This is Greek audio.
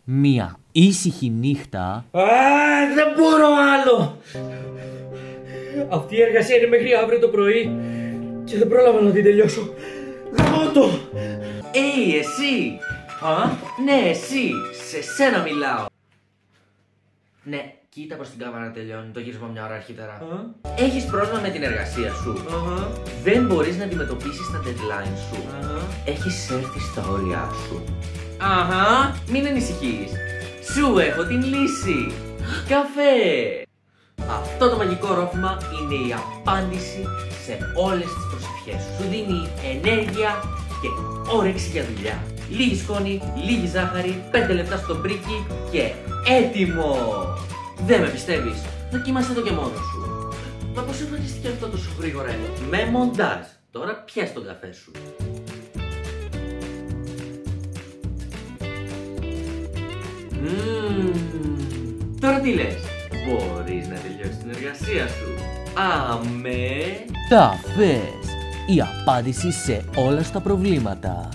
Μία ήσυχη νύχτα. Δεν μπορώ άλλο! Αυτή η εργασία είναι μέχρι αύριο το πρωί και δεν πρόλαβα να την τελειώσω. Γαμώτο! Εσύ! Ναι, εσύ! Σε σένα μιλάω! Ναι, κοίτα πως την κάμερα τελειώνει το γύρισμα μια ώρα αρχίτερα. Έχεις πρόβλημα με την εργασία σου. Δεν μπορείς να αντιμετωπίσεις τα deadline σου. Έχεις έρθει στα όρια σου. Μην ανησυχείς. Σου έχω την λύση. Καφέ! Αυτό το μαγικό ρόφημα είναι η απάντηση σε όλες τις προσευχές σου. Σου δίνει ενέργεια και όρεξη για δουλειά. Λίγη σκόνη, λίγη ζάχαρη, 5 λεπτά στο μπρίκι και έτοιμο! Δεν με πιστεύεις? Δοκίμασε το και μόνος σου. Μα πώς εμφανίστηκε αυτό τόσο γρήγορα? Με μοντάζ. Τώρα πιάσ' τον καφέ σου. Τώρα τι λες? Μπορείς να τελειώσεις την εργασία σου? Αμέ! Καφές. Η απάντηση σε όλα στα προβλήματα.